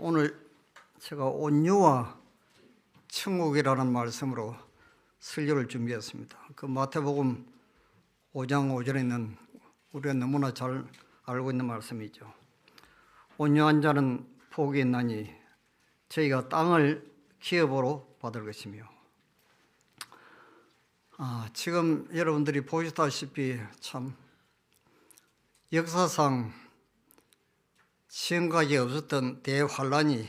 오늘 제가 온유와 천국이라는 말씀으로 설교를 준비했습니다. 그 마태복음 5장 5절에 있는 우리가 너무나 잘 알고 있는 말씀이죠. 온유한 자는 복이 있나니 저희가 땅을 기업으로 받을 것이며. 지금 여러분들이 보시다시피 참 역사상 지금까지 없었던 대환란이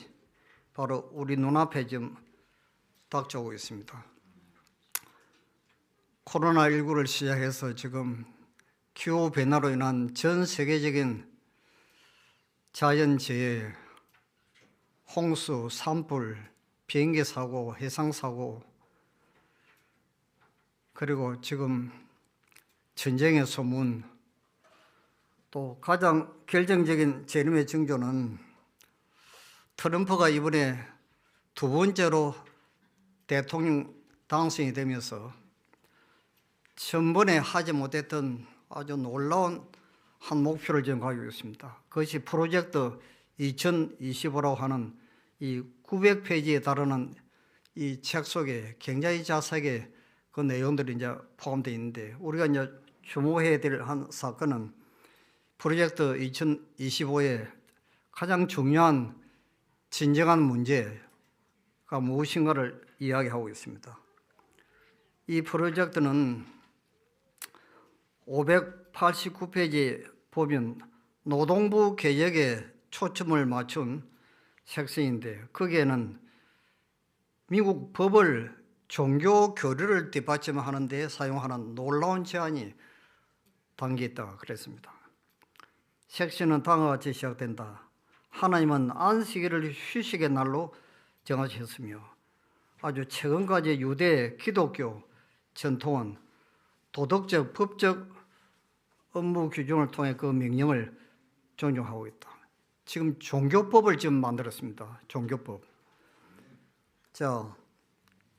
바로 우리 눈앞에 지금 닥쳐오고 있습니다. 코로나19를 시작해서 지금 기후변화로 인한 전 세계적인 자연재해, 홍수, 산불, 비행기 사고, 해상 사고, 그리고 지금 전쟁의 소문, 또 가장 결정적인 재림의 징조는 트럼프가 이번에 두 번째로 대통령 당선이 되면서 전번에 하지 못했던 아주 놀라운 한 목표를 지금 가지고 있습니다. 그것이 프로젝트 2025라고 하는 이 900페이지에 달하는 이 책 속에 굉장히 자세하게 그 내용들이 이제 포함되어 있는데, 우리가 이제 주목해야 될 한 사건은 프로젝트 2025의 가장 중요한 진정한 문제가 무엇인가를 이야기하고 있습니다. 이 프로젝트는 589페이지에 보면 노동부 개혁에 초점을 맞춘 색색인데, 거기에는 미국 법을 종교 교류를 뒷받침하는 데 사용하는 놀라운 제안이 담겨 있다고 그랬습니다. 섹션은 다음과 같이 시작된다. 하나님은 안식일을 휴식의 날로 정하셨으며 아주 최근까지 유대, 기독교 전통은 도덕적, 법적 업무 규정을 통해 그 명령을 존중하고 있다. 지금 종교법을 지금 만들었습니다. 종교법. 자,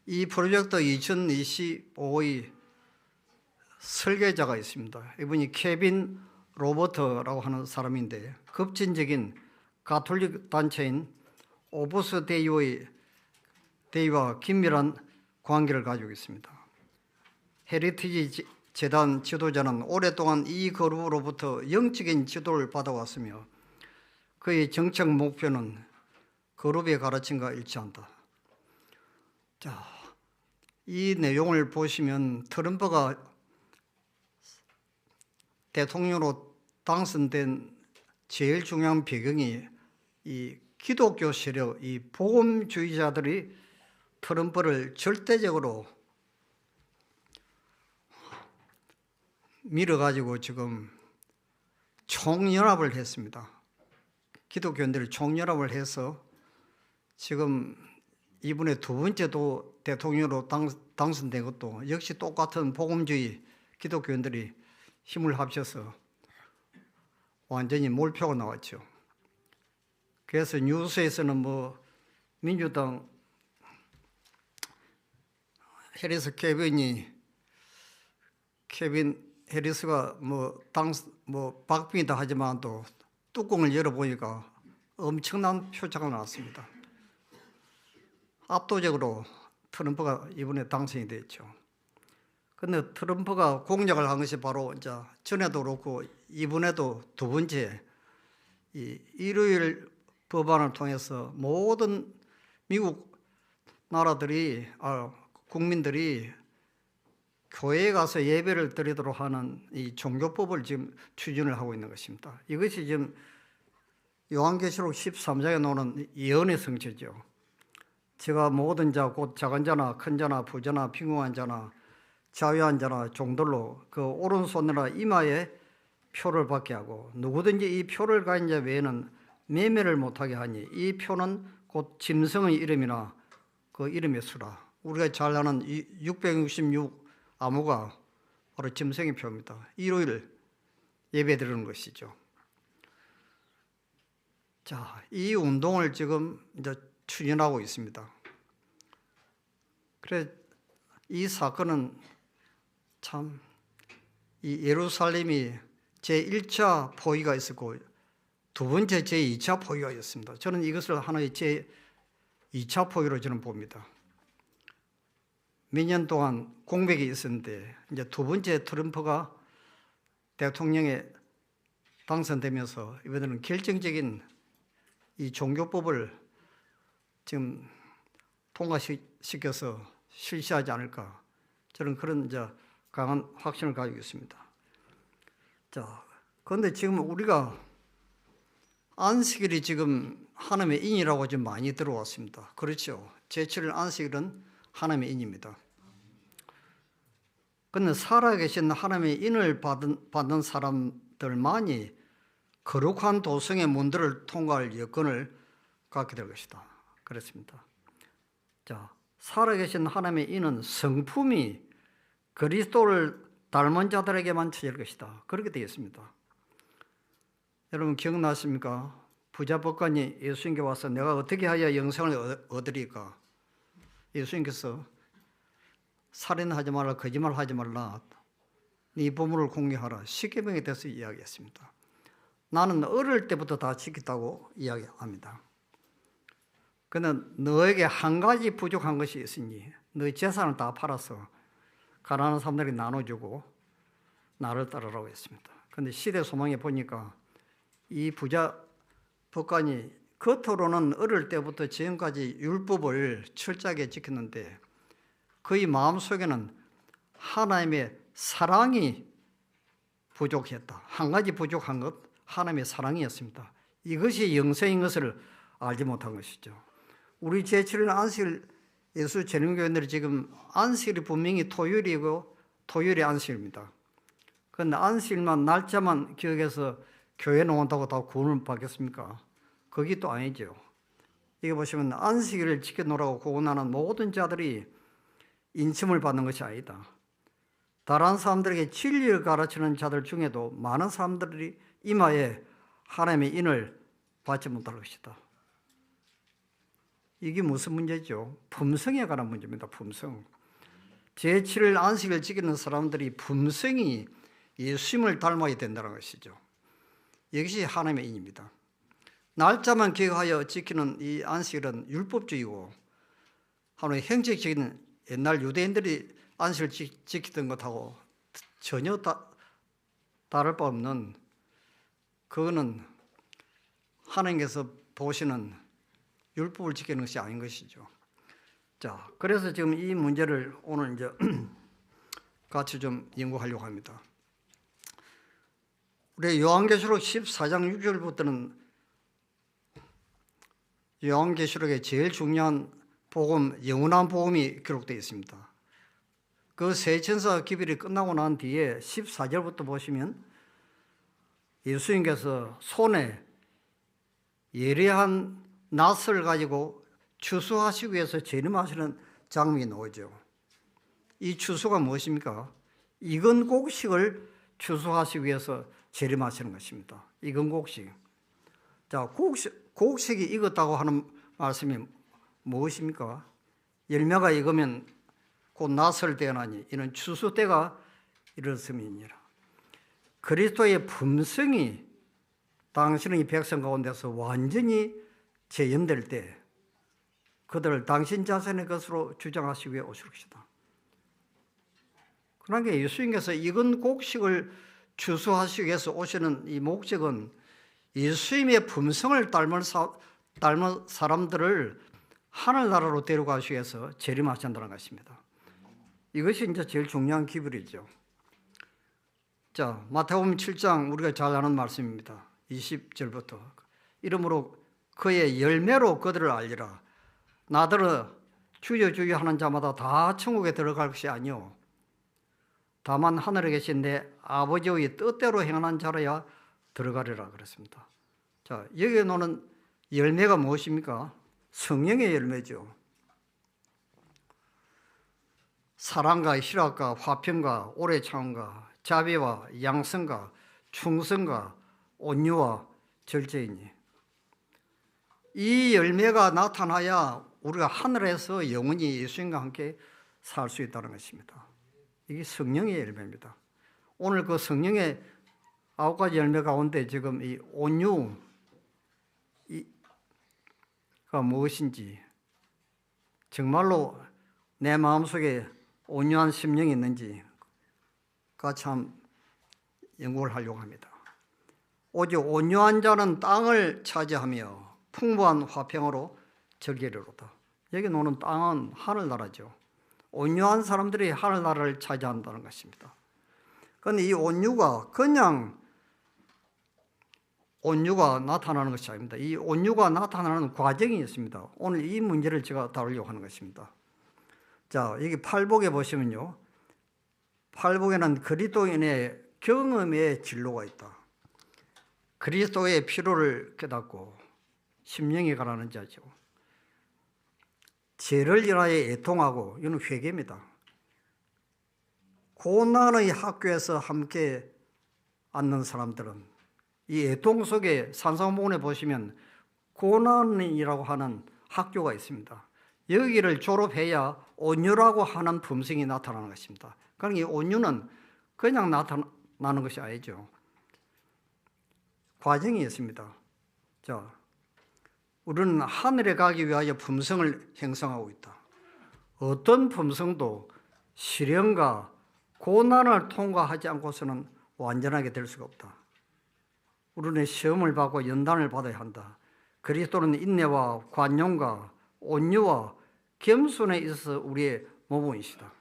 이 프로젝트 2025의 설계자가 있습니다. 이분이 케빈 로버트라고 하는 사람인데, 급진적인 가톨릭 단체인 오브스 데이와 긴밀한 관계를 가지고 있습니다. 헤리티지 재단 지도자는 오랫동안 이 그룹으로부터 영적인 지도를 받아왔으며 그의 정책 목표는 그룹의 가르침과 일치한다. 자, 이 내용을 보시면 트럼프가 대통령으로 당선된 제일 중요한 배경이 이 기독교 세력, 이 복음주의자들이 트럼프를 절대적으로 밀어가지고 지금 총연합을 했습니다. 기독교인들이 총연합을 해서 지금 이번에 두 번째도 대통령으로 당선된 것도 역시 똑같은 복음주의 기독교인들이 힘을 합쳐서 완전히 몰표가 나왔죠. 그래서 뉴스에서는 민주당 케빈 해리스가 박빙이다 하지만 또 뚜껑을 열어보니까 엄청난 표차가 나왔습니다. 압도적으로 트럼프가 이번에 당선이 됐죠. 그런데 트럼프가 공약을 한 것이 바로 이제 전에도 그렇고 이번에도 두 번째, 이 일요일 법안을 통해서 모든 미국 국민들이 교회에 가서 예배를 드리도록 하는 이 종교법을 지금 추진을 하고 있는 것입니다. 이것이 지금 요한계시록 13장에 나오는 예언의 성취죠. 제가 모든 자 곧 작은 자나 큰 자나 부자나 빈궁한 자나 자유한 자나 종들로 그 오른손이나 이마에 표를 받게 하고 누구든지 이 표를 가진 자 외에는 매매를 못하게 하니 이 표는 곧 짐승의 이름이나 그 이름의 수라. 우리가 잘 아는 666 암호가 바로 짐승의 표입니다. 일요일 예배 드리는 것이죠. 자, 이 운동을 지금 이제 추진하고 있습니다. 그래, 이 사건은 참 이 예루살렘이 제1차 포위가 있었고 두 번째 제2차 포기가 있습니다. 저는 이것을 하나의 제2차 포기로 저는 봅니다. 몇 년 동안 공백이 있었는데 이제 두 번째 트럼프가 대통령에 당선되면서 이번에는 결정적인 이 종교법을 지금 통과시켜서 실시하지 않을까, 저는 그런 이제 강한 확신을 가지고 있습니다. 자, 그런데 지금 우리가 안식일이 지금 하나님의 인이라고 지금 많이 들어왔습니다. 그렇죠? 제7일 안식일은 하나님의 인입니다. 그런데 살아계신 하나님의 인을 받는 사람들만이 거룩한 도성의 문들을 통과할 여건을 갖게 될 것이다. 그렇습니다. 자, 살아계신 하나님의 인은 성품이 그리스도를 닮은 자들에게만 처질 것이다. 그렇게 되어 있습니다. 여러분 기억나십니까? 부자 법관이 예수님께 와서 내가 어떻게 하여 영생을 얻으리까? 예수님께서 살인하지 말라, 거짓말하지 말라, 네 부모를 공경하라, 십계명에 대해서 이야기했습니다. 나는 어릴 때부터 다 지켰다고 이야기합니다. 그런데 너에게 한 가지 부족한 것이 있으니 너의 재산을 다 팔아서 가난한 사람들에게 나눠주고 나를 따르라고 했습니다. 그런데 시대 소망에 보니까 이 부자 법관이 겉으로는 어릴 때부터 지금까지 율법을 철저하게 지켰는데 그의 마음속에는 하나님의 사랑이 부족했다. 한 가지 부족한 것, 하나님의 사랑이었습니다. 이것이 영생인 것을 알지 못한 것이죠. 우리 제7일 안식일 예수 재림교인들이 지금 안식일이 분명히 토요일이고 토요일이 안식일입니다. 그런데 안식일만 날짜만 기억해서 교회 나온다고 다 구원을 받겠습니까? 그게 또 아니죠. 이게 보시면 안식일을 지켜놓으라고 구원하는 모든 자들이 인침을 받는 것이 아니다. 다른 사람들에게 진리를 가르치는 자들 중에도 많은 사람들이 이마에 하나님의 인을 받지 못할 것이다. 이게 무슨 문제죠? 품성에 관한 문제입니다. 품성. 제7일 안식을 지키는 사람들이 품성이 예수님을 닮아야 된다는 것이죠. 이것이 하나님의 인입니다. 날짜만 기억하여 지키는 이 안식일은 율법주의고 하나의 형식적인 옛날 유대인들이 안식을 지키던 것하고 전혀 다를 바 없는, 그거는 하나님께서 보시는 율법을 지키는 것이 아닌 것이죠. 자, 그래서 지금 이 문제를 오늘 이제 같이 좀 연구하려고 합니다. 우리 요한계시록 14장 6절부터는 요한계시록의 제일 중요한 복음, 영원한 복음이 기록되어 있습니다. 그 세 천사 기별이 끝나고 난 뒤에 14절부터 보시면 예수님께서 손에 예리한 낫을 가지고 추수하시기 위해서 재림하시는 장면이 나오죠. 이 추수가 무엇입니까? 익은 곡식을 추수하시기 위해서 재림하시는 것입니다. 익은 곡식. 자, 곡식이 익었다고 하는 말씀이 무엇입니까? 열매가 익으면 곧 낫을 떼어나니 이는 추수 때가 이르렀음이니라. 그리스도의 품성이 당신의 백성 가운데서 완전히 재현될 때 그들을 당신 자신의 것으로 주장하시기 위해 오실 것이다. 그러니까 예수님께서 익은 곡식을 추수하시기 위해서 오시는 이 목적은 예수님의 품성을 닮은 사람들을 하늘나라로 데려가시기 위해서 재림하신다는 것입니다. 이것이 이제 제일 중요한 기별이죠. 자, 마태복음 7장 우리가 잘 아는 말씀입니다. 20절부터 이러므로 그의 열매로 그들을 알리라. 나더러 주여 주여 하는 자마다 다 천국에 들어갈 것이 아니요 다만 하늘에 계신 내 아버지의 뜻대로 행하는 자라야 들어가리라 그랬습니다. 자, 여기에 나오는 열매가 무엇입니까? 성령의 열매죠. 사랑과 희락과 화평과 오래 참음과 자비와 양성과 충성과 온유와 절제이니 이 열매가 나타나야 우리가 하늘에서 영원히 예수님과 함께 살 수 있다는 것입니다. 이게 성령의 열매입니다. 오늘 그 성령의 9가지 열매 가운데 지금 이 온유, 무엇인지, 정말로 내 마음속에 온유한 심령이 있는지가 참 연구를 하려고 합니다. 오직 온유한 자는 땅을 차지하며 풍부한 화평으로 즐기리로다. 여기 노는 땅은 하늘나라죠. 온유한 사람들이 하늘나라를 차지한다는 것입니다. 그런데 이 온유가 그냥 온유가 나타나는 것이 아닙니다. 이 온유가 나타나는 과정이 있습니다. 오늘 이 문제를 제가 다루려고 하는 것입니다. 자, 여기 팔복에 보시면요. 팔복에는 그리스도인의 경험의 진로가 있다. 그리스도의 피로를 깨닫고 심령이 가라는 자죠. 죄를 인하여 애통하고, 이건 회개입니다. 고난의 학교에서 함께 앉는 사람들은 이 애통 속에 산상복원에 보시면 고난이라고 하는 학교가 있습니다. 여기를 졸업해야 온유라고 하는 품성이 나타나는 것입니다. 그러니까 이 온유는 그냥 나타나는 것이 아니죠. 과정이 있습니다. 자, 우리는 하늘에 가기 위하여 품성을 형성하고 있다. 어떤 품성도 시련과 고난을 통과하지 않고서는 완전하게 될 수가 없다. 우리는 시험을 받고 연단을 받아야 한다. 그리스도는 인내와 관용과 온유와 겸손에 있어서 우리의 모범이시다.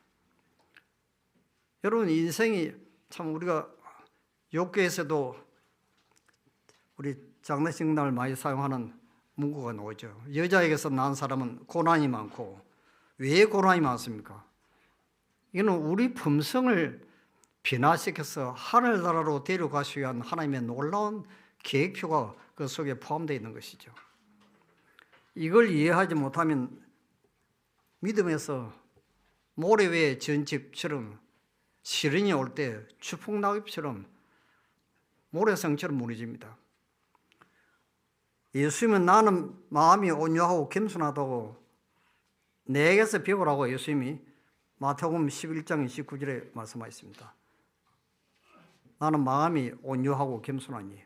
여러분, 인생이 참 우리가 욕계에서도 우리 장례식 날 많이 사용하는 문구가 나오죠. 여자에게서 낳은 사람은 고난이 많고, 왜 고난이 많습니까? 이는 우리 품성을 변화시켜서 하늘나라로 데려가시기 위한 하나님의 놀라운 계획표가 그 속에 포함되어 있는 것이죠. 이걸 이해하지 못하면 믿음에서 모래 위에 전집처럼 시련이 올 때 추풍낙엽처럼 모래성처럼 무너집니다. 예수님은 나는 마음이 온유하고 겸손하다고 내게서 배우라고 예수님이 마태복음 11장 29절에 말씀하셨습니다. 나는 마음이 온유하고 겸손하니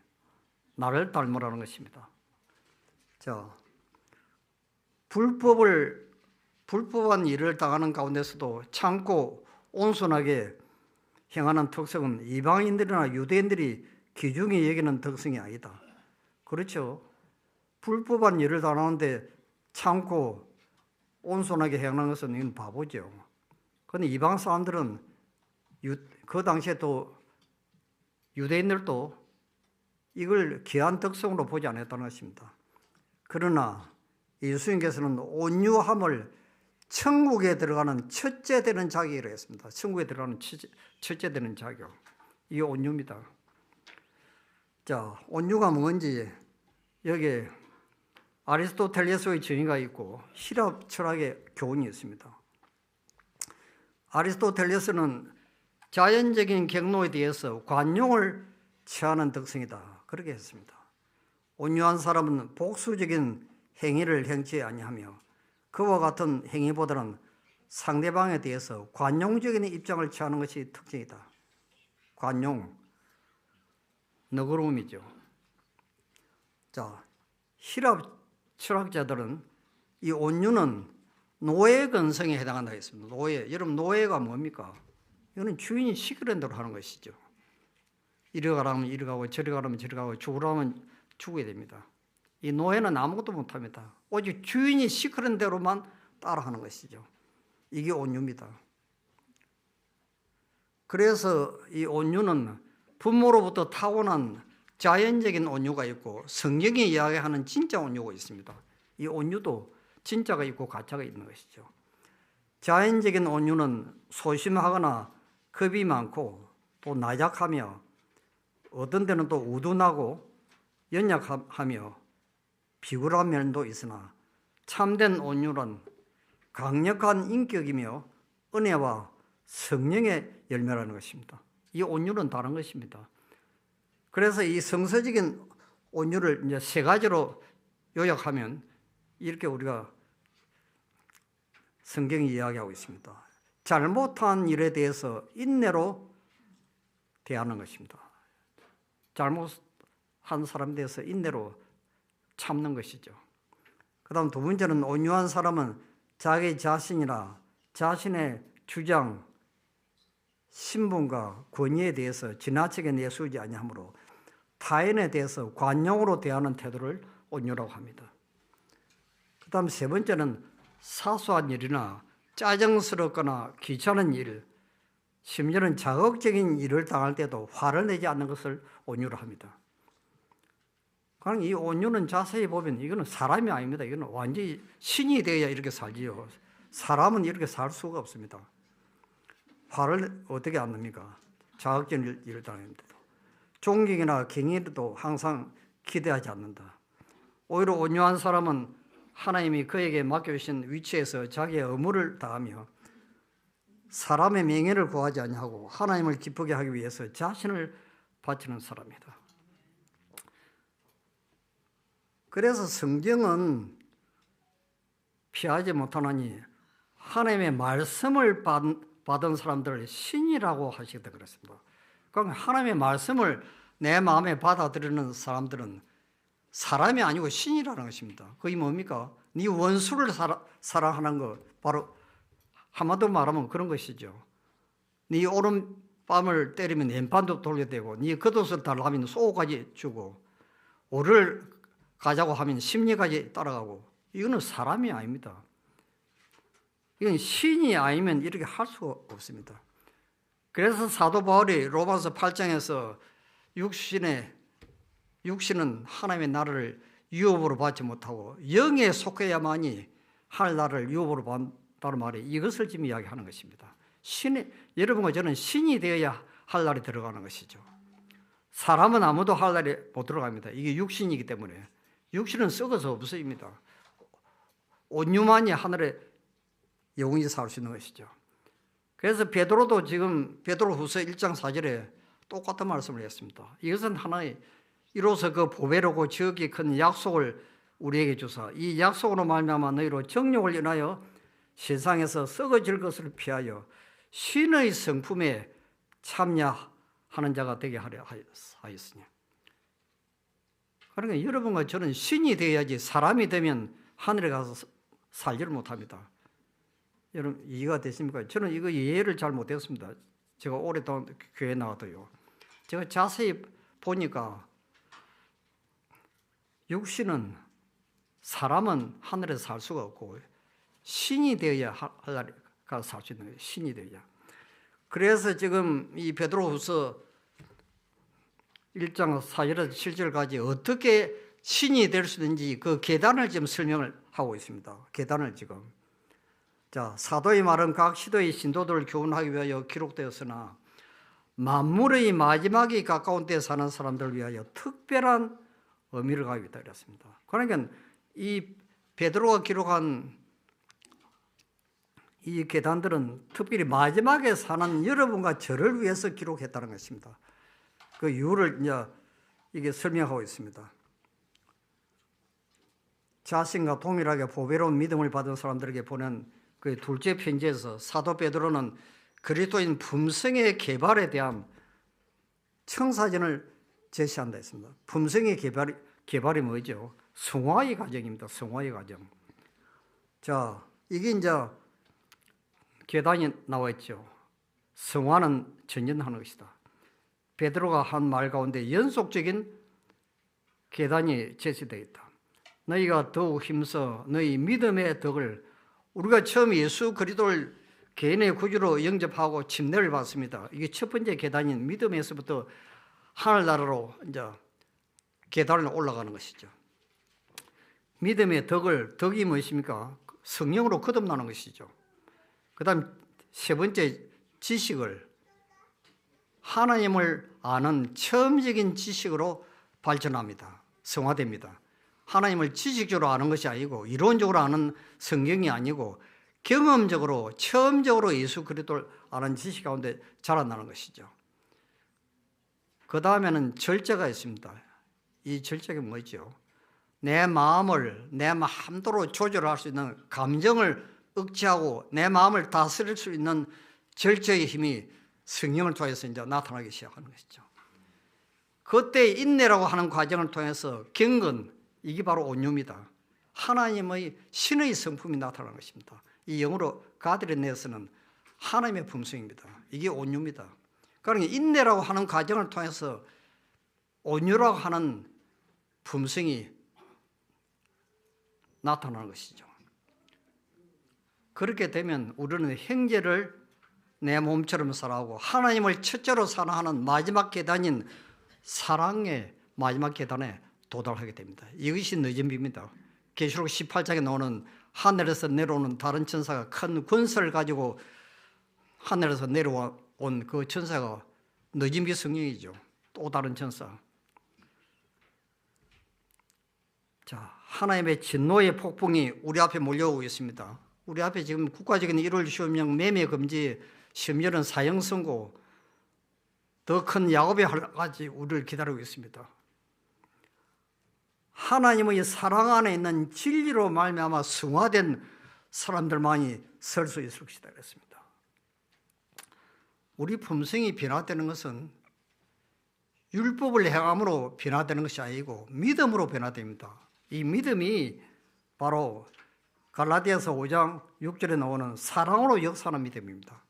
나를 닮으라는 것입니다. 자, 불법한 일을 당하는 가운데서도 참고 온순하게 행하는 특성은 이방인들이나 유대인들이 귀중히 여기는 특성이 아니다. 그렇죠? 불법한 일을 당하는데 참고 온순하게 행하는 것은 이건 바보죠. 그런데 이방 사람들은 그 당시에 또 유대인들도 이걸 귀한 특성으로 보지 않았다는 것입니다. 그러나 예수님께서는 온유함을 천국에 들어가는 첫째 되는 자격이라고 했습니다. 천국에 들어가는 첫째 되는 자격. 이게 온유입니다. 자, 온유가 뭔지 여기에 아리스토텔레스의 정의가 있고希腊 철학의 교훈이 있습니다. 아리스토텔레스는 자연적인 경로에 대해서 관용을 취하는 특성이다. 그렇게 했습니다. 온유한 사람은 복수적인 행위를 행치 아니하며 그와 같은 행위보다는 상대방에 대해서 관용적인 입장을 취하는 것이 특징이다. 관용, 너그러움이죠. 자,希腊 철학자들은 이 온유는 노예 근성에 해당한다 했습니다. 노예. 여러분, 노예가 뭡니까? 이거는 주인이 시키는 대로 하는 것이죠. 이리 가라면 이리 가고 저리 가라면 저리 가고 죽으라면 죽어야 됩니다. 이 노예는 아무것도 못합니다. 오직 주인이 시키는 대로만 따라하는 것이죠. 이게 온유입니다. 그래서 이 온유는 부모로부터 타고난 자연적인 온유가 있고 성경이 이야기하는 진짜 온유가 있습니다. 이 온유도 진짜가 있고 가짜가 있는 것이죠. 자연적인 온유는 소심하거나 겁이 많고 또 나약하며 어떤 때는 또 우둔하고 연약하며 비굴한 면도 있으나 참된 온유는 강력한 인격이며 은혜와 성령의 열매라는 것입니다. 이 온유는 다른 것입니다. 그래서 이 성서적인 온유를 이제 세 가지로 요약하면 이렇게 우리가 성경이 이야기하고 있습니다. 잘못한 일에 대해서 인내로 대하는 것입니다. 잘못한 사람에 대해서 인내로 참는 것이죠. 그 다음 두 번째는 온유한 사람은 자기 자신이나 자신의 주장, 신분과 권위에 대해서 지나치게 내세우지 아니하므로 타인에 대해서 관용으로 대하는 태도를 온유라고 합니다. 그 다음 세 번째는 사소한 일이나 짜증스럽거나 귀찮은 일, 심지어는 자극적인 일을 당할 때도 화를 내지 않는 것을 온유로 합니다. 그럼 이 온유는 자세히 보면 이거는 사람이 아닙니다. 이거는 완전히 신이 되어야 이렇게 살지요. 사람은 이렇게 살 수가 없습니다. 화를 어떻게 안 냅니까? 자극적인 일을 당합니다. 존경이나 경의도 항상 기대하지 않는다. 오히려 온유한 사람은 하나님이 그에게 맡겨주신 위치에서 자기의 의무를 다하며 사람의 명예를 구하지 아니하고 하나님을 기쁘게 하기 위해서 자신을 바치는 사람이다. 그래서 성경은 피하지 못하나니 하나님의 말씀을 받은 사람들을 신이라고 하시기도 그렇습니다. 그러니까 하나님의 말씀을 내 마음에 받아들이는 사람들은 사람이 아니고 신이라는 것입니다. 그게 뭡니까? 네 원수를 사랑하는 거, 바로 한마디로 말하면 그런 것이죠. 네 오른밤을 때리면 왼밤도 돌려대고, 네 겉옷을 달라면 속옷까지 주고, 오를 가자고 하면 심리까지 따라가고, 이거는 사람이 아닙니다. 이건 신이 아니면 이렇게 할 수가 없습니다. 그래서 사도 바울이 로마서 8장에서 육신은 하나님의 나라를 유업으로 받지 못하고 영에 속해야만이 하늘 나라를 유업으로 받는다는 말이 이것을 지금 이야기하는 것입니다. 여러분과 저는 신이 되어야 할 날이 들어가는 것이죠. 사람은 아무도 할 날에 못 들어갑니다. 이게 육신이기 때문에. 육신은 썩어서 없어집니다. 온유만이 하늘에 영원히 살 수 있는 것이죠. 그래서 베드로도 지금 베드로후서 1장 4절에 똑같은 말씀을 했습니다. 이것은 하나의 이로써 그 보배로고 지극히 큰 약속을 우리에게 주사 이 약속으로 말미암아 너희로 정욕을 인하여 세상에서 썩어질 것을 피하여 신의 성품에 참여하는 자가 되게 하려 하였으니. 그러니까 여러분과 저는 신이 되어야지 사람이 되면 하늘에 가서 살지를 못합니다. 여러분 이해가 되십니까? 저는 이거 이해를 잘 못했습니다. 제가 오랫동안 교회 나와도요. 제가 자세히 보니까 육신은 사람은 하늘에서 살 수가 없고 신이 되어야 하늘에 가서 살 수 있는 거예요. 신이 되어야. 그래서 지금 이 베드로후서 1장 4절에서 7절까지 어떻게 신이 될 수 있는지 그 계단을 지금 설명을 하고 있습니다. 계단을 지금. 자, 사도의 말은 각 시도의 신도들을 교훈하기 위하여 기록되었으나 만물의 마지막이 가까운 때에 사는 사람들을 위하여 특별한 의미를 가지고 있다 그랬습니다. 그러니까 이 베드로가 기록한 이 계단들은 특별히 마지막에 사는 여러분과 저를 위해서 기록했다는 것입니다. 그 이유를 이제 이게 설명하고 있습니다. 자신과 동일하게 보배로운 믿음을 받은 사람들에게 보낸 그 둘째 편지에서 사도 베드로는 그리스도인 품성의 개발에 대한 청사진을 제시한다 했습니다. 품성의 개발이 뭐죠? 성화의 과정입니다. 성화의 과정. 자, 이게 이제 계단이 나와 있죠. 성화는 전진하는 것이다. 베드로가 한 말 가운데 연속적인 계단이 제시되어 있다. 너희가 더욱 힘써 너희 믿음의 덕을 우리가 처음 예수 그리스도를 개인의 구주로 영접하고 침례를 받습니다. 이게 첫 번째 계단인 믿음에서부터 하늘나라로 이제 계단을 올라가는 것이죠. 믿음의 덕이 무엇입니까? 성령으로 거듭나는 것이죠. 그 다음 세 번째 지식을 하나님을 아는 처음적인 지식으로 발전합니다. 성화됩니다. 하나님을 지식적으로 아는 것이 아니고 이론적으로 아는 성경이 아니고 경험적으로 처음적으로 예수 그리스도를 아는 지식 가운데 자라나는 것이죠. 그 다음에는 절제가 있습니다. 이 절제가 뭐죠? 내 마음을 내 마음대로 조절할 수 있는 감정을 억제하고 내 마음을 다스릴 수 있는 절제의 힘이 성령을 통해서 이제 나타나기 시작하는 것이죠. 그때 인내라고 하는 과정을 통해서 경건, 이게 바로 온유입니다. 하나님의 신의 성품이 나타나는 것입니다. 이 영어로 가드레네스는 하나님의 품성입니다. 이게 온유입니다. 그러니까 인내라고 하는 과정을 통해서 온유라고 하는 품성이 나타나는 것이죠. 그렇게 되면 우리는 형제를 내 몸처럼 사랑하고 하나님을 첫째로 사랑하는 마지막 계단인 사랑의 마지막 계단에 도달하게 됩니다. 이것이 늦은 비입니다. 계시록 18장에 나오는 하늘에서 내려오는 다른 천사가 큰 권세를 가지고 하늘에서 내려온 그 천사가 늦은 비 성령이죠. 또 다른 천사. 자, 하나님의 진노의 폭풍이 우리 앞에 몰려오고 있습니다. 우리 앞에 지금 국가적인 1월 시험령 매매 금지, 심지어는 사형 선고, 더 큰 야곱의 할까지 우리를 기다리고 있습니다. 하나님의 사랑 안에 있는 진리로 말미암아 승화된 사람들만이 설 수 있을 것이다 그랬습니다. 우리 품성이 변화되는 것은 율법을 행함으로 변화되는 것이 아니고 믿음으로 변화됩니다. 이 믿음이 바로 갈라디아서 5장 6절에 나오는 사랑으로 역사하는 믿음입니다.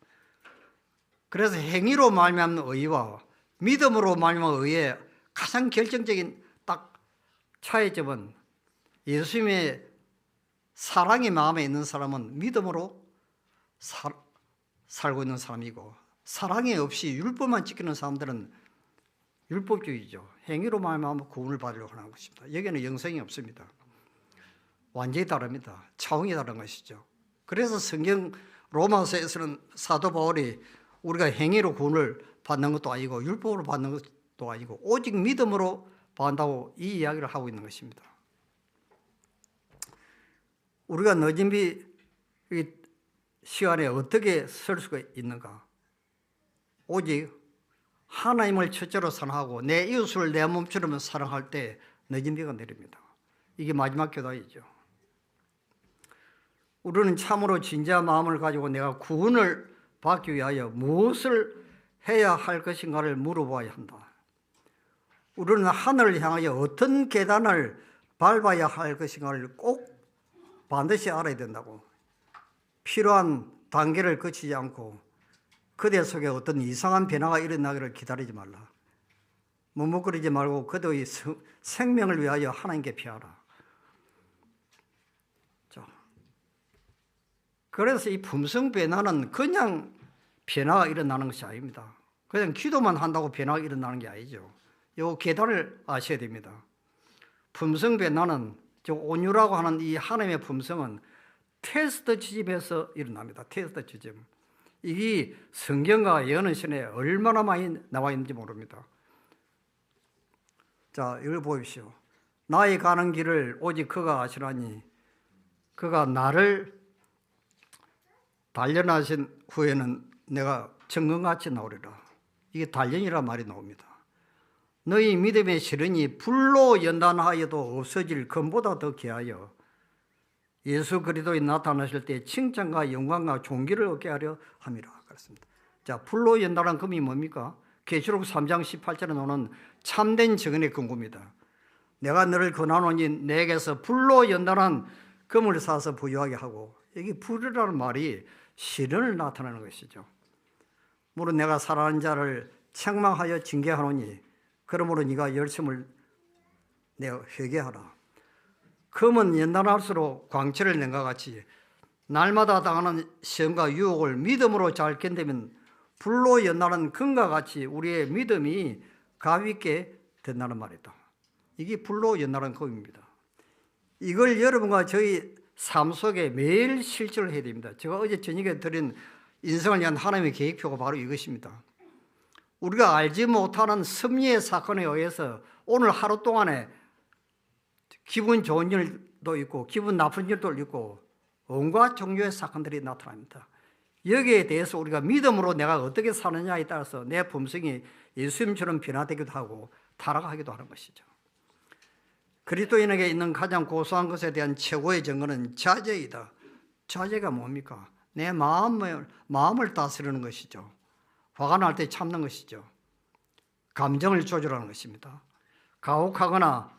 그래서 행위로 말미암는 의와 믿음으로 말미암는 의의 가장 결정적인 딱 차이점은 예수님의 사랑이 마음에 있는 사람은 믿음으로 살고 있는 사람이고, 사랑이 없이 율법만 지키는 사람들은 율법주의죠. 행위로 말미암아 구원을 받으려고 하는 것입니다. 여기는 영생이 없습니다. 완전히 다릅니다. 차원이 다른 것이죠. 그래서 성경 로마서에서는 사도 바울이 우리가 행위로 구원을 받는 것도 아니고 율법으로 받는 것도 아니고 오직 믿음으로 받는다고 이 이야기를 하고 있는 것입니다. 우리가 늦은 비 시간에 어떻게 설 수가 있는가? 오직 하나님을 첫째로 사랑하고 내 이웃을 내 몸처럼 사랑할 때 늦은 비가 내립니다. 이게 마지막 교단이죠. 우리는 참으로 진지한 마음을 가지고 내가 구원을 받기 위하여 무엇을 해야 할 것인가를 물어봐야 한다. 우리는 하늘을 향하여 어떤 계단을 밟아야 할 것인가를 꼭 반드시 알아야 된다고. 필요한 단계를 거치지 않고 그대 속에 어떤 이상한 변화가 일어나기를 기다리지 말라. 머뭇거리지 말고 그대의 생명을 위하여 하나님께 피하라. 자, 그래서 이 품성 변화는 그냥 변화가 일어나는 것이 아닙니다. 그냥 기도만 한다고 변화가 일어나는 게 아니죠. 이 계단을 아셔야 됩니다. 품성 변화는 온유라고 하는 이 하나님의 품성은 테스트 지점에서 일어납니다. 테스트 지점. 이게 성경과 예언신에 얼마나 많이 나와 있는지 모릅니다. 자, 이걸 보십시오. 나의 가는 길을 오직 그가 아시라니 그가 나를 단련하신 후에는 내가 정금같이 나오리라. 이게 단련이란 말이 나옵니다. 너희 믿음의 시련이 불로 연단하여도 없어질 금보다 더 귀하여 예수 그리스도에 나타나실 때 칭찬과 영광과 존귀를 얻게 하려 함이라. 그렇습니다. 자, 불로 연단한 금이 뭡니까? 계시록 3장 18절에 나오는 참된 증언의 근거입니다. 내가 너를 권하노니 내게서 불로 연단한 금을 사서 부유하게 하고, 여기 불이라는 말이 시련을 나타내는 것이죠. 물론 내가 사랑하는 자를 책망하여 징계하노니 그러므로 네가 열심을 내어 회개하라. 금은 연단할수록 광채를 낸 것 같이 날마다 당하는 시험과 유혹을 믿음으로 잘 견디면 불로 연단하는 금과 같이 우리의 믿음이 가볍게 된다는 말이다. 이게 불로 연단하는 금입니다. 이걸 여러분과 저희 삶 속에 매일 실천을 해야 됩니다. 제가 어제 저녁에 드린 인생을 위한 하나님의 계획표가 바로 이것입니다. 우리가 알지 못하는 섭리의 사건에 의해서 오늘 하루 동안에 기분 좋은 일도 있고 기분 나쁜 일도 있고 온갖 종류의 사건들이 나타납니다. 여기에 대해서 우리가 믿음으로 내가 어떻게 사느냐에 따라서 내 품성이 예수님처럼 변화되기도 하고 타락하기도 하는 것이죠. 그리스도인에게 있는 가장 고소한 것에 대한 최고의 증거는 자제이다. 자제가 뭡니까? 내 마음을 다스리는 것이죠. 화가 날 때 참는 것이죠. 감정을 조절하는 것입니다. 가혹하거나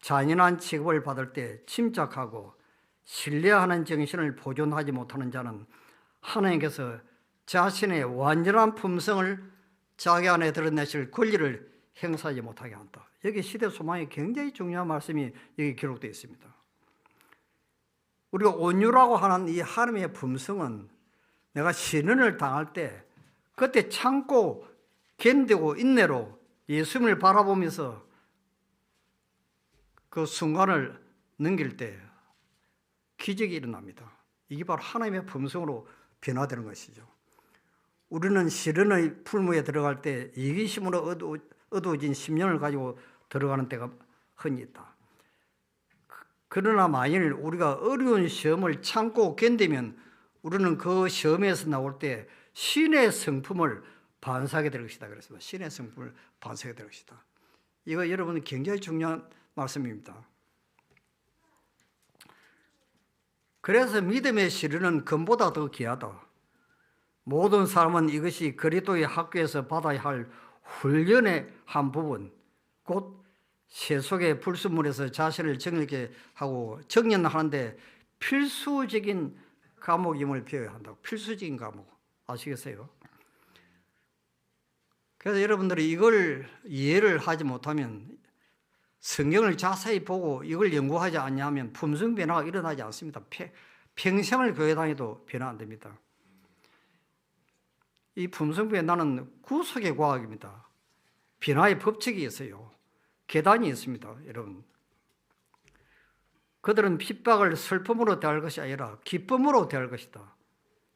잔인한 취급을 받을 때 침착하고 신뢰하는 정신을 보존하지 못하는 자는 하나님께서 자신의 완전한 품성을 자기 안에 드러내실 권리를 행사하지 못하게 한다. 여기 시대 소망이 굉장히 중요한 말씀이 여기 기록되어 있습니다. 우리가 온유라고 하는 이 하나님의 품성은 내가 시련을 당할 때 그때 참고 견디고 인내로 예수님을 바라보면서 그 순간을 넘길 때 기적이 일어납니다. 이게 바로 하나님의 품성으로 변화되는 것이죠. 우리는 시련의 풀무에 들어갈 때 이기심으로 어두워진 심령을 가지고 들어가는 때가 흔히 있다. 그러나 만일 우리가 어려운 시험을 참고 견디면 우리는 그 시험에서 나올 때 신의 성품을 반사하게 될 것이다. 그래서 신의 성품을 반사하게 될 것이다. 이거 여러분 굉장히 중요한 말씀입니다. 그래서 믿음의 시련은 금보다 더 귀하다. 모든 사람은 이것이 그리스도의 학교에서 받아야 할 훈련의 한 부분, 곧 세속의 불순물에서 자신을 정리하게 하고 정연하는데 필수적인 과목임을 배워야 한다고. 필수적인 과목. 아시겠어요? 그래서 여러분들이 이걸 이해를 하지 못하면 성경을 자세히 보고 이걸 연구하지 않냐면 품성 변화가 일어나지 않습니다. 평생을 교회 다녀도 변화 안 됩니다. 이 품성 변화는 구속의 과학입니다. 변화의 법칙이 있어요. 계단이 있습니다. 여러분. 그들은 핍박을 슬픔으로 대할 것이 아니라 기쁨으로 대할 것이다.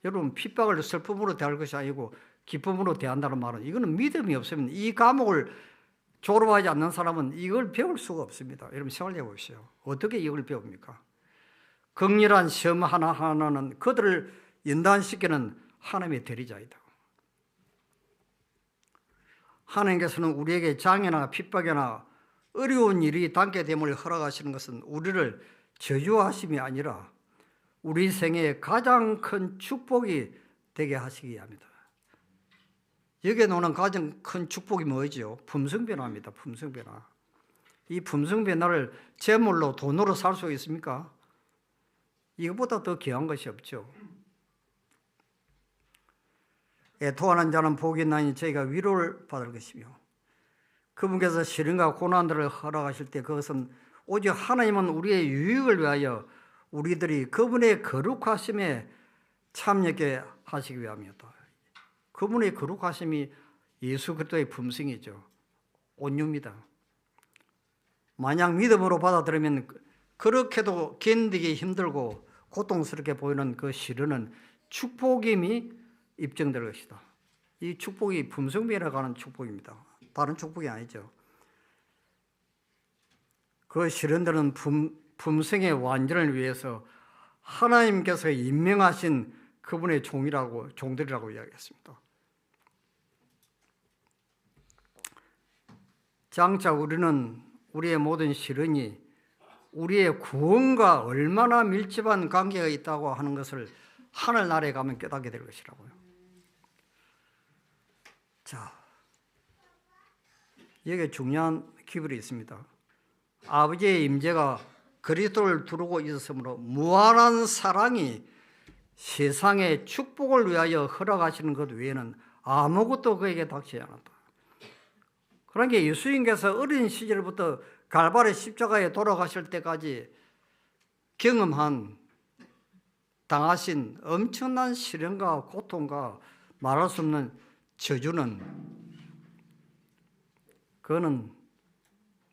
여러분, 핍박을 슬픔으로 대할 것이 아니고 기쁨으로 대한다는 말은 이거는 믿음이 없으면 이 과목을 졸업하지 않는 사람은 이걸 배울 수가 없습니다. 여러분 생각해 보십시오. 어떻게 이걸 배웁니까? 극렬한 시험 하나하나는 그들을 연단시키는 하나님의 대리자이다. 하나님께서는 우리에게 장애나 핍박이나 어려운 일이 닿게 됨을 허락하시는 것은 우리를 저주하심이 아니라 우리 생애의 가장 큰 축복이 되게 하시기 위함이다. 여기에 나오는 가장 큰 축복이 뭐죠? 품성 변화입니다. 품성 변화. 이 품성 변화를 재물로 돈으로 살 수 있습니까? 이것보다 더 귀한 것이 없죠. 애통하는 자는 복이 있나니 저희가 위로를 받을 것이며 그분께서 시련과 고난들을 허락하실 때 그것은 오직 하나님은 우리의 유익을 위하여 우리들이 그분의 거룩하심에 참여하게 하시기 위함이었다. 그분의 거룩하심이 예수 그리스도의 품성이죠. 온유입니다. 만약 믿음으로 받아들이면 그렇게도 견디기 힘들고 고통스럽게 보이는 그 시련은 축복임이 입증될 것이다. 이 축복이 품성변화가 하는 축복입니다. 다른 축복이 아니죠. 그 시련들은 품성의 완전을 위해서 하나님께서 임명하신 그분의 종들이라고 이야기했습니다. 장차 우리는 우리의 모든 시련이 우리의 구원과 얼마나 밀접한 관계가 있다고 하는 것을 하늘나라에 가면 깨닫게 될 것이라고요. 자, 여기에 중요한 기별이 있습니다. 아버지의 임재가 그리스도를 두르고 있었으므로 무한한 사랑이 세상의 축복을 위하여 허락하시는 것 외에는 아무것도 그에게 닥치지 않았다. 그러니까 예수님께서 어린 시절부터 갈바리 십자가에 돌아가실 때까지 경험한 당하신 엄청난 시련과 고통과 말할 수 없는 저주는 그거는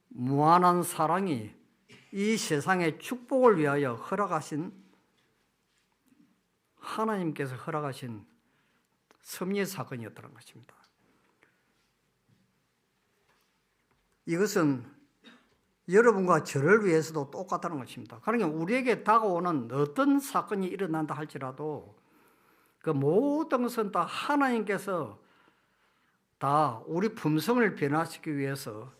무한한 사랑이 이 세상의 축복을 위하여 허락하신 하나님께서 허락하신 섭리의 사건이었다는 것입니다. 이것은 여러분과 저를 위해서도 똑같다는 것입니다. 그러니까 우리에게 다가오는 어떤 사건이 일어난다 할지라도 그 모든 것은 다 하나님께서 다 우리 품성을 변화시키기 위해서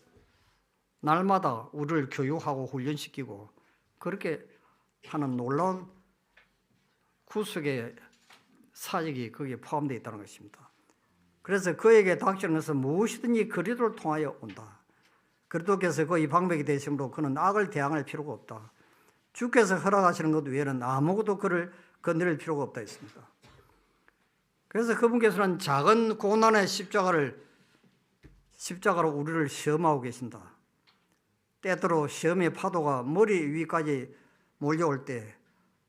날마다 우리를 교육하고 훈련시키고 그렇게 하는 놀라운 구속의 사역이 거기에 포함되어 있다는 것입니다. 그래서 그에게 닥치는 것은 무엇이든지 그리스도를 통하여 온다. 그리스도께서 거의 방백이 되심으로 그는 악을 대항할 필요가 없다. 주께서 허락하시는 것 외에는 아무것도 그를 건드릴 필요가 없다 했습니다. 그래서 그분께서는 작은 고난의 십자가로 우리를 시험하고 계신다. 때때로 시험의 파도가 머리 위까지 몰려올 때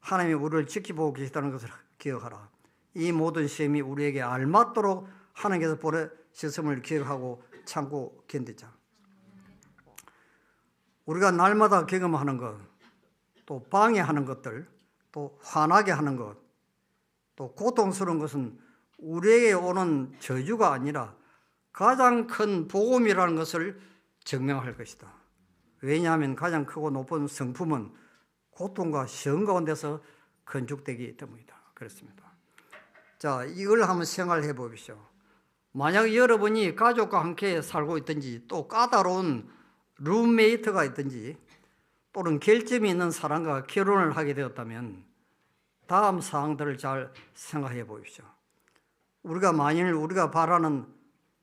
하나님이 우리를 지켜보고 계시다는 것을 기억하라. 이 모든 시험이 우리에게 알맞도록 하나님께서 보내셨음을 기억하고 참고 견디자. 우리가 날마다 경험하는 것, 또 방해하는 것들, 또 화나게 하는 것, 또 고통스러운 것은 우리에게 오는 저주가 아니라 가장 큰 복음이라는 것을 증명할 것이다. 왜냐하면 가장 크고 높은 성품은 고통과 시험 가운데서 건축되기 때문이다. 그렇습니다. 자, 이걸 한번 생각해 보십시오. 만약 여러분이 가족과 함께 살고 있든지 또 까다로운 룸메이트가 있든지 또는 결점이 있는 사람과 결혼을 하게 되었다면 다음 사항들을 잘 생각해 보십시오. 만일 우리가 바라는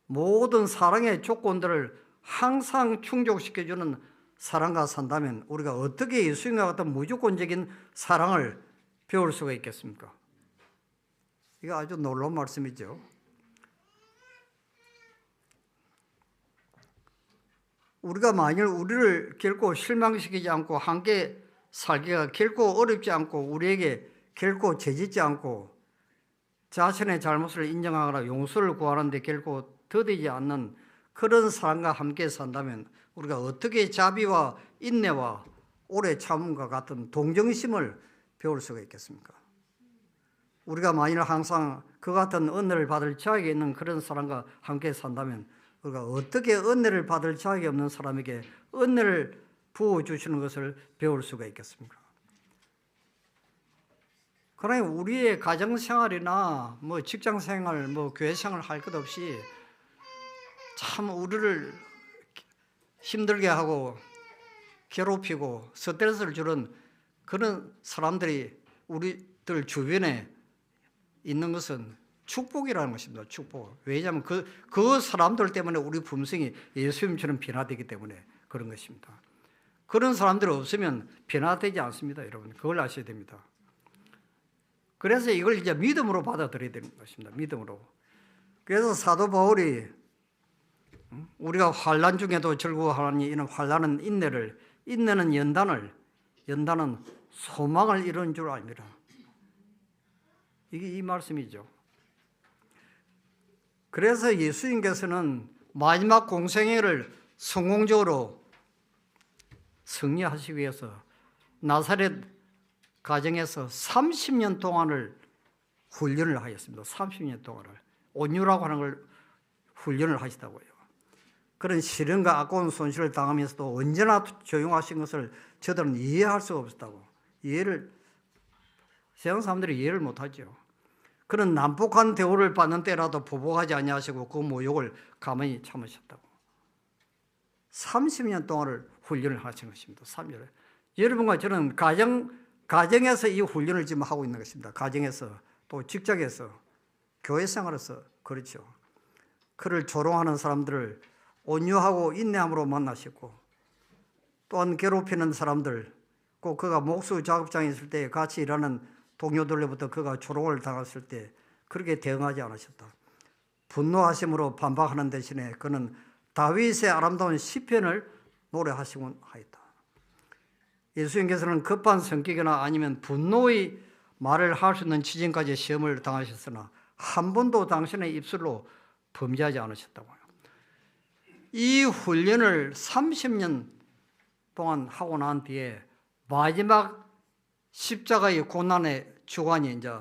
모든 사랑의 조건들을 항상 충족시켜주는 사랑과 산다면 우리가 어떻게 예수님과 같은 무조건적인 사랑을 배울 수가 있겠습니까? 이거 아주 놀라운 말씀이죠. 우리가 만일 우리를 결코 실망시키지 않고 함께 살기가 결코 어렵지 않고 우리에게 결코 죄짓지 않고 자신의 잘못을 인정하거나 용서를 구하는 데 결코 더디지 않는 그런 사람과 함께 산다면 우리가 어떻게 자비와 인내와 오래 참음과 같은 동정심을 배울 수가 있겠습니까? 우리가 만일 항상 그 같은 은혜를 받을 자격이 있는 그런 사람과 함께 산다면 우리가 어떻게 은혜를 받을 자격이 없는 사람에게 은혜를 부어주시는 것을 배울 수가 있겠습니까? 그러니 우리의 가정생활이나 직장생활, 교회생활 할 것 없이 참 우리를 힘들게 하고 괴롭히고 스트레스를 주는 그런 사람들이 우리들 주변에 있는 것은 축복이라는 것입니다. 축복. 왜냐하면 그 사람들 때문에 우리 품성이 예수님처럼 변화되기 때문에 그런 것입니다. 그런 사람들이 없으면 변화되지 않습니다. 여러분, 그걸 아셔야 됩니다. 그래서 이걸 이제 믿음으로 받아들여야 되는 것입니다. 믿음으로. 그래서 사도 바울이 우리가 환난 중에도 즐거워하니 이는 환난은 인내는 연단은 소망을 이루는 줄 압니다. 이게 이 말씀이죠. 그래서 예수님께서는 마지막 공생애를 성공적으로 승리하시기 위해서 나사렛 가정에서 30년 동안을 훈련을 하셨습니다. 30년 동안을. 온유라고 하는 걸 훈련을 하시다고요. 그런 시련과 아까운 손실을 당하면서도 언제나 조용하신 것을 저들은 이해할 수가 없었다고. 세상 사람들이 이해를 못하죠. 그런 난폭한 대우를 받는 때라도 보복하지 아니하시고 그 모욕을 가만히 참으셨다고. 30년 동안을 훈련을 하신 것입니다. 3년. 여러분과 저는 가정에서 이 훈련을 지금 하고 있는 것입니다. 가정에서 또 직장에서 교회 생활에서 그렇죠. 그를 조롱하는 사람들을 온유하고 인내함으로 만나셨고 또한 괴롭히는 사람들 꼭 그가 목수 작업장에 있을 때 같이 일하는 동료들로부터 그가 조롱을 당했을 때 그렇게 대응하지 않으셨다. 분노하심으로 반박하는 대신에 그는 다윗의 아름다운 시편을 노래하시곤 하였다. 예수님께서는 급한 성격이나 아니면 분노의 말을 할 수 있는 지점까지 시험을 당하셨으나 한 번도 당신의 입술로 범죄하지 않으셨다고요. 이 훈련을 30년 동안 하고 난 뒤에 마지막 십자가의 고난의 주관이 이제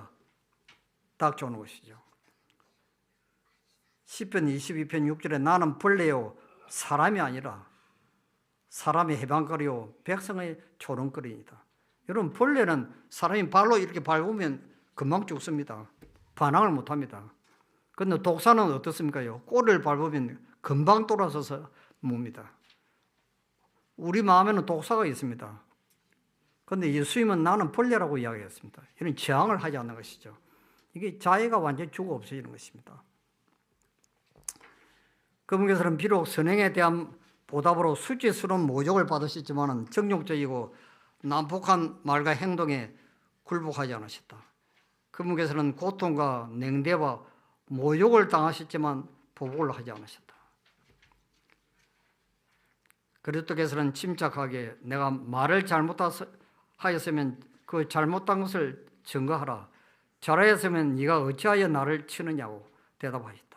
닥쳐오는 것이죠. 시편 22편 6절에 나는 벌레요 사람이 아니라 사람의 해방거리요 백성의 조롱거리이다. 여러분, 벌레는 사람이 발로 이렇게 밟으면 금방 죽습니다. 반항을 못합니다. 그런데 독사는 어떻습니까? 꼬리를 밟으면 금방 돌아서서 뭡니다. 우리 마음에는 독사가 있습니다. 그런데 예수님은 나는 벌레라고 이야기했습니다. 이런 저항을 하지 않는 것이죠. 이게 자애가 완전히 죽어 없어지는 것입니다. 그분께서는 비록 선행에 대한 보답으로 수치스러운 모욕을 받으셨지만 정욕적이고 난폭한 말과 행동에 굴복하지 않으셨다. 그분께서는 고통과 냉대와 모욕을 당하셨지만 보복을 하지 않으셨다. 그리스도께서는 침착하게 내가 말을 잘못하였으면 그 잘못한 것을 증거하라. 잘하였으면 네가 어찌하여 나를 치느냐고 대답하셨다.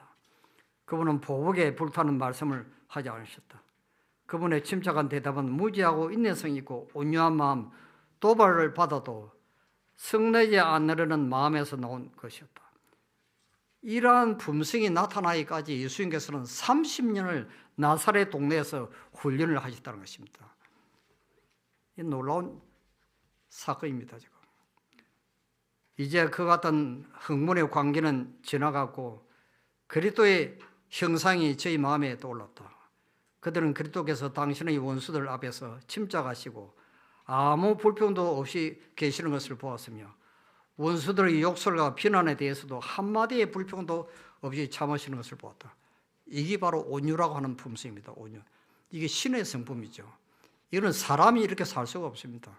그분은 보복에 불타는 말씀을 하지 않으셨다. 그분의 침착한 대답은 무지하고 인내성이 있고 온유한 마음, 도발을 받아도 성내지 않으려는 마음에서 나온 것이었다. 이러한 품성이 나타나기까지 예수님께서는 30년을 나사렛 동네에서 훈련을 하셨다는 것입니다. 이 놀라운 사건입니다. 지금. 이제 그 같은 흥분의 관계는 지나갔고 그리스도의 형상이 저희 마음에 떠올랐다. 그들은 그리스도께서 당신의 원수들 앞에서 침착하시고 아무 불평도 없이 계시는 것을 보았으며 원수들의 욕설과 비난에 대해서도 한마디의 불평도 없이 참으시는 것을 보았다. 이게 바로 온유라고 하는 품성입니다. 온유. 이게 신의 성품이죠. 이거는 사람이 이렇게 살 수가 없습니다.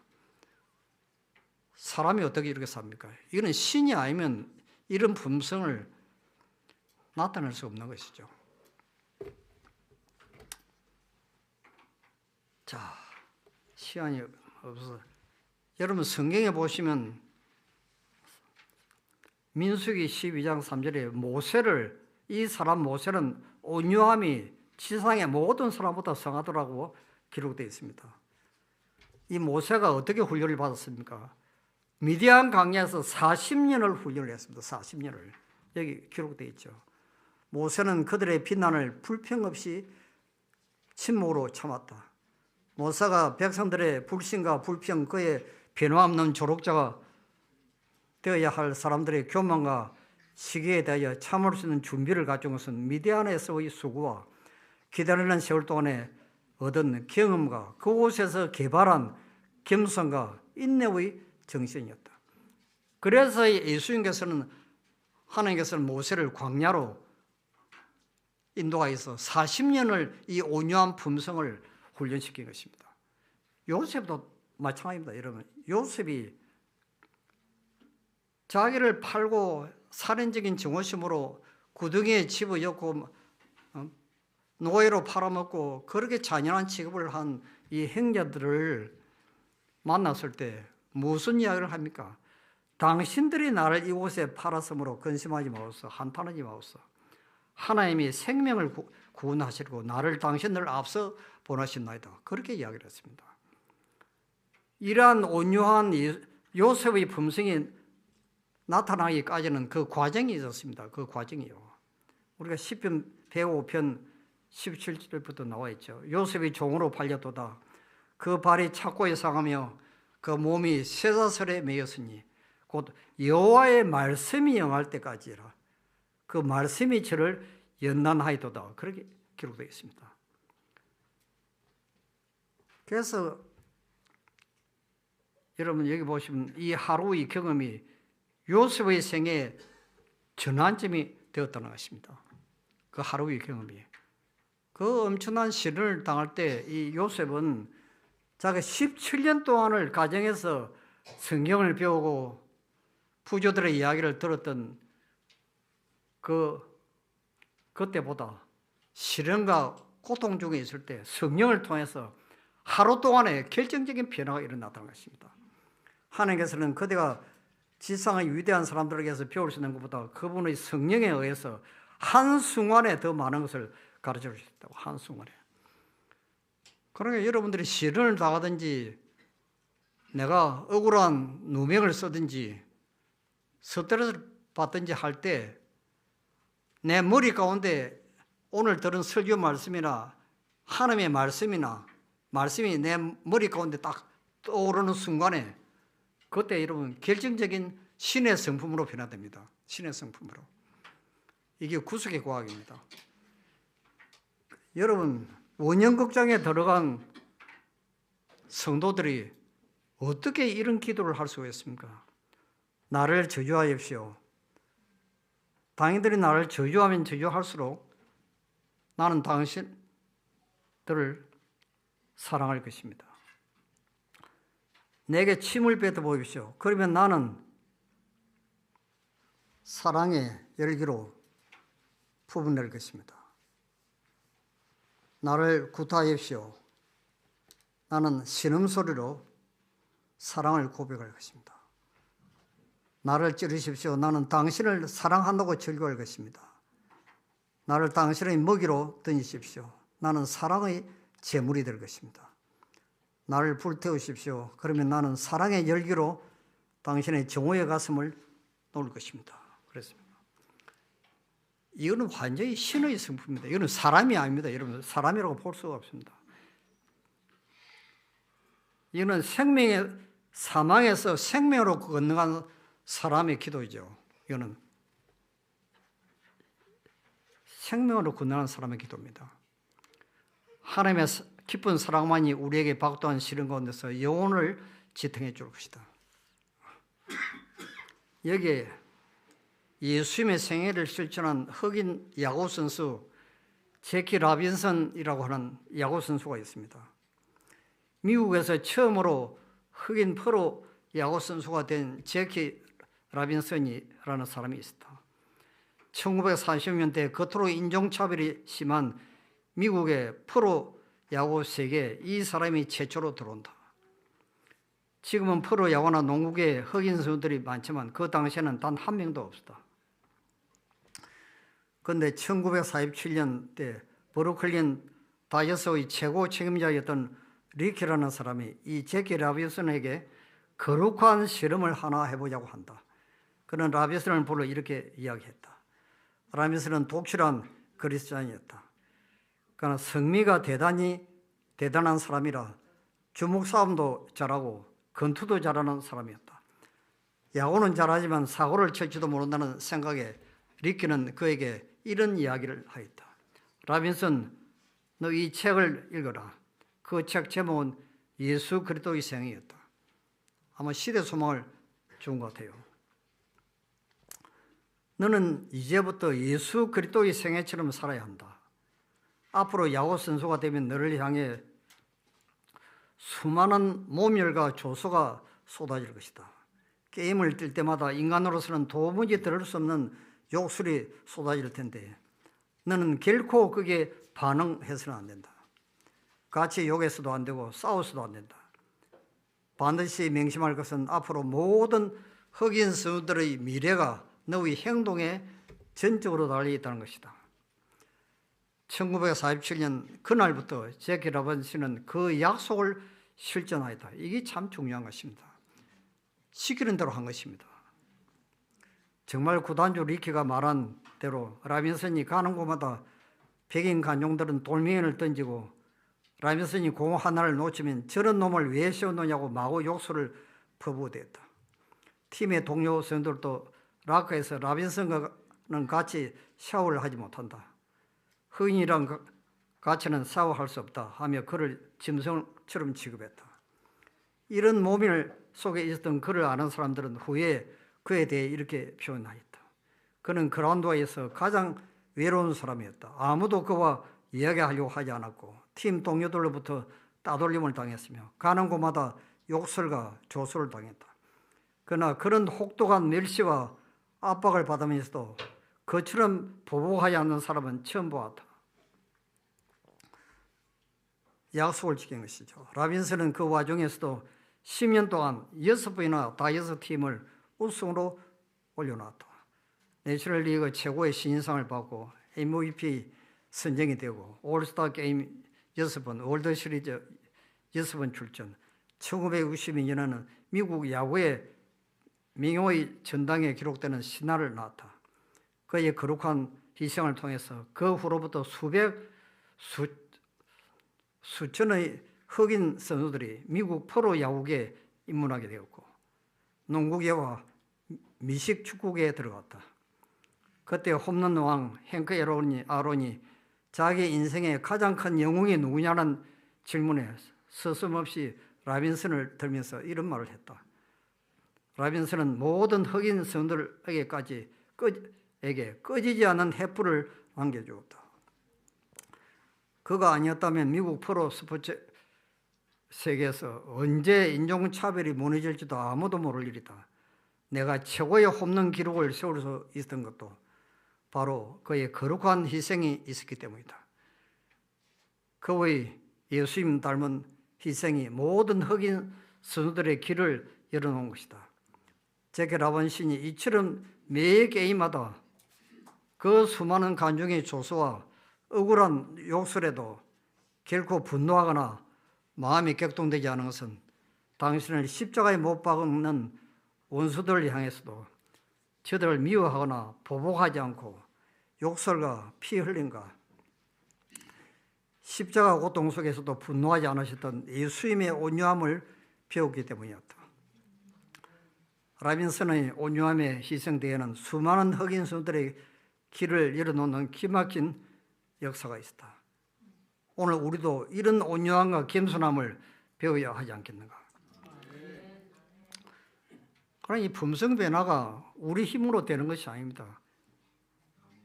사람이 어떻게 이렇게 삽니까? 이거는 신이 아니면 이런 품성을 나타낼 수 없는 것이죠. 자, 시간이 없어서 여러분 성경에 보시면 민수기 12장 3절에 모세를 이 사람 모세는 온유함이 지상의 모든 사람보다 성하더라고 기록되어 있습니다. 이 모세가 어떻게 훈련을 받았습니까? 미디안 강야에서 40년을 훈련을 했습니다. 40년을. 여기 기록되어 있죠. 모세는 그들의 비난을 불평 없이 침묵으로 참았다. 모세가 백성들의 불신과 불평, 그의 변화없는 조력자가 되어야 할 사람들의 교만과 시기에 대하여 참을 수 있는 준비를 갖춘 것은 미디안에서의 수고와 기다리는 세월 동안에 얻은 경험과 그곳에서 개발한 겸손과 인내의 정신이었다. 그래서 예수님께서는 하나님께서는 모세를 광야로 인도하여서 40년을 이 온유한 품성을 훈련시킨 것입니다. 요셉도 마찬가지입니다. 여러분, 요셉이 자기를 팔고 살인적인 증오심으로 구덩이에 집어넣고 노예로 팔아먹고 그렇게 잔인한 취급을 한 이 행자들을 만났을 때 무슨 이야기를 합니까? 당신들이 나를 이곳에 팔았으므로 근심하지 마옵소서, 한탄하지 마옵소서. 하나님이 생명을 구원하시고 나를 당신들 앞서 보내신나이다. 그렇게 이야기를 했습니다. 이러한 온유한 요셉의 품성이 나타나기까지는 그 과정이 있었습니다. 그 과정이요. 우리가 시편 105편 17절부터 나와 있죠. 요셉이 종으로 팔렸도다. 그 발이 착고에 상하며 그 몸이 쇠사슬에 매였으니 곧 여호와의 말씀이 영할 때까지라. 그 말씀이 저를 연단하이도다. 그렇게 기록되어 있습니다. 그래서 여러분 여기 보시면 이 하루의 경험이 요셉의 생애 전환점이 되었다는 것입니다. 그 하루의 경험이. 그 엄청난 시련을 당할 때 이 요셉은 자기가 17년 동안을 가정에서 성경을 배우고 부조들의 이야기를 들었던 그때보다 시련과 고통 중에 있을 때 성령을 통해서 하루 동안에 결정적인 변화가 일어났다는 것입니다. 하나님께서는 그대가 지상의 위대한 사람들에게서 배울 수 있는 것보다 그분의 성령에 의해서 한순간에 더 많은 것을 가르쳐 주셨다고. 한순간에. 그러니까 여러분들이 시련을 당하든지 내가 억울한 누명을 쓰든지 스트레스를 받든지 할 때 내 머리 가운데 오늘 들은 설교 말씀이나 하나님의 말씀이 내 머리 가운데 딱 떠오르는 순간에 그때 여러분 결정적인 신의 성품으로 변화됩니다. 신의 성품으로. 이게 구속의 과학입니다. 여러분 원형극장에 들어간 성도들이 어떻게 이런 기도를 할 수가 있습니까? 나를 저주하십시오. 당신들이 나를 저주하면 저주할수록 나는 당신 선수들을 사랑할 것입니다. 내게 침을 뱉어 보십시오. 그러면 나는 사랑의 열기로 부분될 것입니다. 나를 구타하십시오. 나는 신음소리로 사랑을 고백할 것입니다. 나를 찌르십시오. 나는 당신을 사랑한다고 즐거워할 것입니다. 나를 당신의 먹이로 던지십시오. 나는 사랑의 제물이 될 것입니다. 나를 불태우십시오. 그러면 나는 사랑의 열기로 당신의 정오의 가슴을 놓을 것입니다. 그랬습니다. 이거는 완전히 신의 성품입니다. 이거는 사람이 아닙니다. 여러분, 사람이라고 볼 수가 없습니다. 이거는 사망에서 생명으로 건너간 사람의 기도이죠. 이거는 생명으로 건너간 사람의 기도입니다. 하나님의 깊은 사랑만이 우리에게 박도한 시련 가운데서 영혼을 지탱해 줄 것이다. 여기에 예수님의 생애를 실천한 흑인 야구 선수 제키 라빈슨이라고 하는 야구 선수가 있습니다. 미국에서 처음으로 흑인 프로 야구 선수가 된 제키 라빈슨이라는 사람이 있었다. 1940년대 겉으로 인종차별이 심한 미국의 프로 야구 세계에 이 사람이 최초로 들어온다. 지금은 프로 야구나 농구계에 흑인 선수들이 많지만 그 당시에는 단 한 명도 없었다. 그런데 1947년대 브루클린 다저스의 최고 책임자였던 리키라는 사람이 이 제키 라빈슨에게 거룩한 실험을 하나 해보자고 한다. 그는 라빈슨을 불러 이렇게 이야기했다. 라빈슨은 독실한 그리스도인이었다. 그러나 성미가 대단한 사람이라 주먹 싸움도 잘하고 권투도 잘하는 사람이었다. 야구는 잘하지만 사고를 칠지도 모른다는 생각에 리키는 그에게 이런 이야기를 하였다. 라빈슨, 너 이 책을 읽어라. 그 책 제목은 예수 그리스도의 생애였다. 아마 시대 소망을 준 것 같아요. 너는 이제부터 예수 그리스도의 생애처럼 살아야 한다. 앞으로 야구 선수가 되면 너를 향해 수많은 모멸과 조소가 쏟아질 것이다. 게임을 뛸 때마다 인간으로서는 도무지 들을 수 없는 욕설이 쏟아질 텐데 너는 결코 그게 반응해서는 안 된다. 같이 욕해서도 안 되고 싸워서도 안 된다. 반드시 명심할 것은 앞으로 모든 흑인 선수들의 미래가 너의 행동에 전적으로 달려있다는 것이다. 1947년 그날부터 제키 라빈슨은 그 약속을 실천하였다. 이게 참 중요한 것입니다. 시키는 대로 한 것입니다. 정말 구단주 리키가 말한 대로 라빈슨이 가는 곳마다 백인 관용들은 돌멩이를 던지고 라빈슨이 공 하나를 놓치면 저런 놈을 왜 세워놓냐고 마구 욕설을 퍼부어댔다. 팀의 동료 선수들도 락커에서 라빈슨과는 같이 샤워를 하지 못한다. 흑인이랑 같이는 샤워할 수 없다 하며 그를 짐승처럼 취급했다. 이런 모멸 속에 있었던 그를 아는 사람들은 후에 그에 대해 이렇게 표현하였다. 그는 그라운드에서 가장 외로운 사람이었다. 아무도 그와 이야기하려고 하지 않았고 팀 동료들로부터 따돌림을 당했으며 가는 곳마다 욕설과 조소를 당했다. 그러나 그런 혹독한 멸시와 압박을 받으면서도 그처럼 보복하지 않는 사람은 처음 보았다. 약속을 지킨 것이죠. 라빈슨은 그 와중에서도 10년 동안 6번이나 다이어트 팀을 우승으로 올려놨다. 내셔널리그 최고의 신인상을 받고 MVP 선정이 되고 올스타 게임 6번, 월드시리즈 6번 출전, 1992년에는 미국 야구의 명예의 전당에 기록되는 신화를 낳았다. 그의 거룩한 희생을 통해서 그 후로부터 수천의 흑인 선수들이 미국 프로 야구계에 입문하게 되었고 농구계와 미식 축구계에 들어갔다. 그때 홈런 왕 행크 아론이 자기 인생의 가장 큰 영웅이 누구냐는 질문에 서슴없이 라빈슨을 들면서 이런 말을 했다. 라빈슨은 모든 흑인 선수들에게까지 꺼지지 않는 횃불을 안겨주었다. 그가 아니었다면 미국 프로 스포츠 세계에서 언제 인종차별이 무너질지도 아무도 모를 일이다. 내가 최고의 홈런 기록을 세울 수 있었던 것도 바로 그의 거룩한 희생이 있었기 때문이다. 그의 예수님 닮은 희생이 모든 흑인 선수들의 길을 열어놓은 것이다. 제게 라반신이 이처럼 매 게임마다 그 수많은 관중의 조소와 억울한 욕설에도 결코 분노하거나 마음이 격동되지 않은 것은 당신을 십자가에 못 박는 원수들을 향해서도 저들을 미워하거나 보복하지 않고 욕설과 피 흘림과 십자가 고통 속에서도 분노하지 않으셨던 예수님의 온유함을 배웠기 때문이었다. 라빈슨의 온유함의 희생대에는 수많은 흑인 선수들의 길을 열어놓는 기막힌 역사가 있었다. 오늘 우리도 이런 온유함과 겸손함을 배워야 하지 않겠는가. 그러나 이 품성 변화가 우리 힘으로 되는 것이 아닙니다.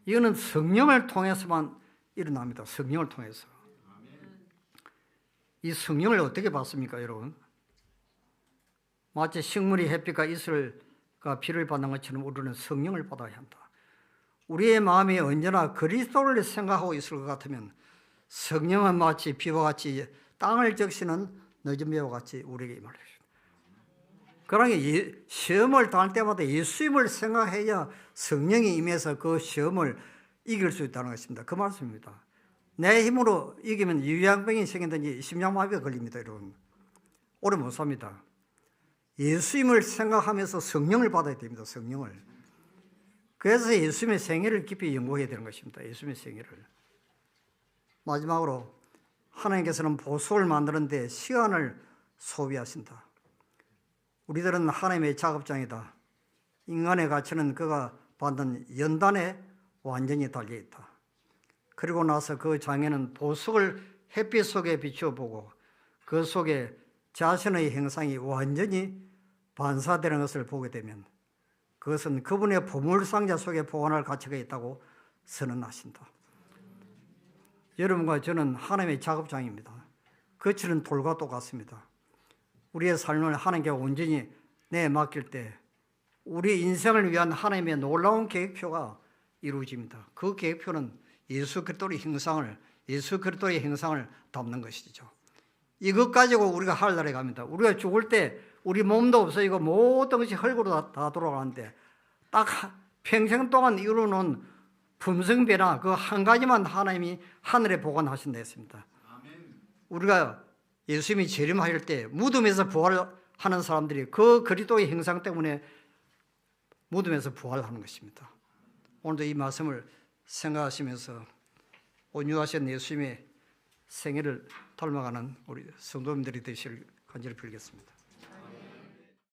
이거는 성령을 통해서만 일어납니다. 성령을 통해서. 이 성령을 어떻게 받습니까, 여러분? 마치 식물이 햇빛과 이슬과 비를 받는 것처럼 우리는 성령을 받아야 한다. 우리의 마음이 언제나 그리스도를 생각하고 있을 것 같으면 성령은 마치 비와 같이 땅을 적시는 늦은 비와 같이 우리에게 임하십니다. 그러나 시험을 당할 때마다 예수님을 생각해야 성령이 임해서 그 시험을 이길 수 있다는 것입니다. 그 말씀입니다. 내 힘으로 이기면 유양병이 생기든지 심장마비가 걸립니다. 여러분, 오래 못 삽니다. 예수님을 생각하면서 성령을 받아야 됩니다. 성령을. 그래서 예수님의 생애를 깊이 연구해야 되는 것입니다. 예수님의 생애를. 마지막으로 하나님께서는 보석을 만드는 데 시간을 소비하신다. 우리들은 하나님의 작업장이다. 인간의 가치는 그가 받는 연단에 완전히 달려있다. 그리고 나서 그 장에는 보석을 햇빛 속에 비추어보고 그 속에 자신의 형상이 완전히 반사되는 것을 보게 되면 그것은 그분의 보물상자 속에 보관할 가치가 있다고 선언하신다. 여러분과 저는 하나님의 작업장입니다. 거칠은 돌과 똑같습니다. 우리의 삶을 하나님께 온전히 내맡길 때 우리 인생을 위한 하나님의 놀라운 계획표가 이루어집니다. 그 계획표는 예수 그리스도의 형상을 담는 것이죠. 이것 가지고 우리가 하늘나라에 갑니다. 우리가 죽을 때 우리 몸도 없어지고 모든 것이 흙으로 다 돌아가는데 딱 평생 동안 이루어놓은 품성변화 그 한 가지만 하나님이 하늘에 보관하신다 했습니다. 우리가 예수님이 재림하실 때 무덤에서 부활하는 사람들이 그 그리스도의 형상 때문에 무덤에서 부활하는 것입니다. 오늘도 이 말씀을 생각하시면서 온유하신 예수님의 생애를 닮아가는 우리 성도님들이 되시길 간절히 빌겠습니다.